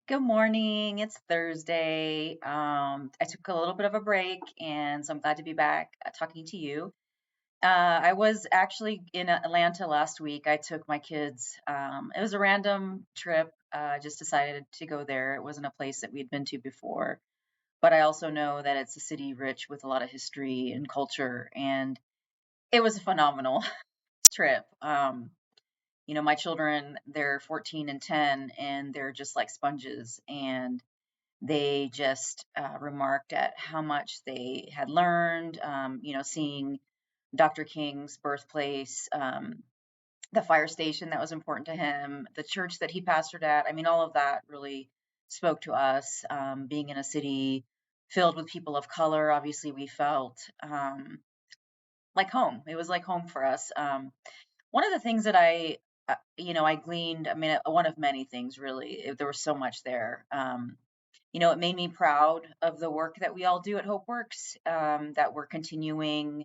Good morning. It's Thursday. I took a little bit of a break, and so I'm glad to be back talking to you. I was actually in Atlanta last week. I took my kids. It was a random trip. Just decided to go there. It wasn't a place that we'd been to before, but I also know that it's a city rich with a lot of history and culture, and it was a phenomenal trip. My children, they're 14 and 10, and they're just like sponges, and they just remarked at how much they had learned, seeing Dr. King's birthplace, the fire station that was important to him, the church that he pastored at. I mean, all of that really spoke to us. Being in a city filled with people of color, obviously, we felt like home. It was like home for us. One of the things that I gleaned, I mean, one of many things really, there was so much there. It made me proud of the work that we all do at HopeWorks, that we're continuing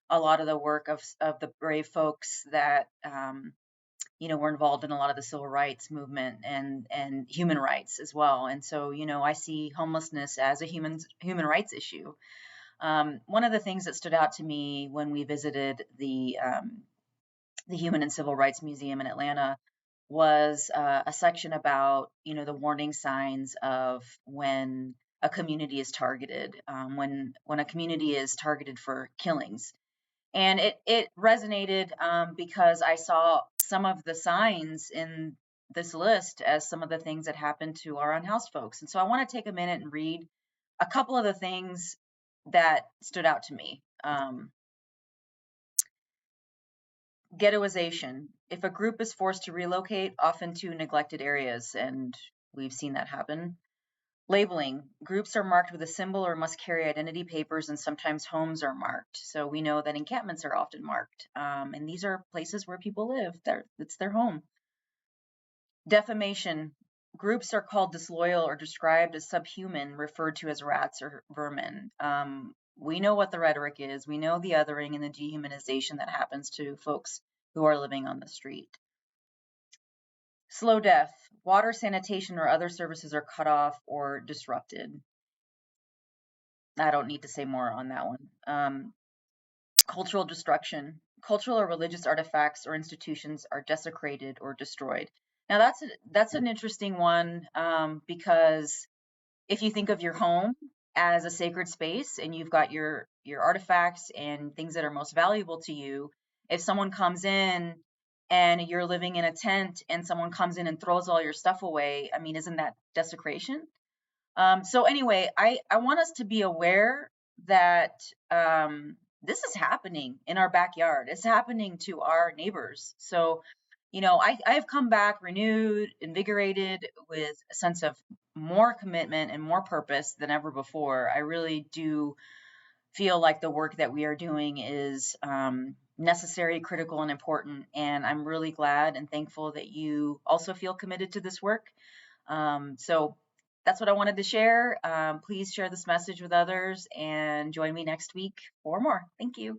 a lot of the work of the brave folks that, were involved in a lot of the civil rights movement and human rights as well. And so, I see homelessness as a human rights issue. One of the things that stood out to me when we visited the Human and Civil Rights Museum in Atlanta was a section about the warning signs of when a community is targeted, when a community is targeted for killings, and it resonated because I saw some of the signs in this list as some of the things that happened to our unhoused folks, and so I want to take a minute and read a couple of the things that stood out to me. Ghettoization. If a group is forced to relocate, often to neglected areas, and we've seen that happen. Labeling. Groups are marked with a symbol or must carry identity papers, and sometimes homes are marked. So we know that encampments are often marked. And these are places where people live. It's their home. Defamation. Groups are called disloyal or described as subhuman, referred to as rats or vermin. We know what the rhetoric is. We know the othering and the dehumanization that happens to folks who are living on the street. Slow death. Water, sanitation, or other services are cut off or disrupted. I don't need to say more on that one. Cultural destruction. Cultural or religious artifacts or institutions are desecrated or destroyed. Now that's an interesting one, because if you think of your home as a sacred space and you've got your artifacts and things that are most valuable to you, if someone comes in and you're living in a tent and someone comes in and throws all your stuff away, I mean, isn't that desecration? So anyway, I want us to be aware that this is happening in our backyard. It's happening to our neighbors. So, I've come back renewed, invigorated, with a sense of more commitment and more purpose than ever before. I really do feel like the work that we are doing is necessary, critical, and important. And I'm really glad and thankful that you also feel committed to this work. So that's what I wanted to share. Please share this message with others and join me next week for more. Thank you.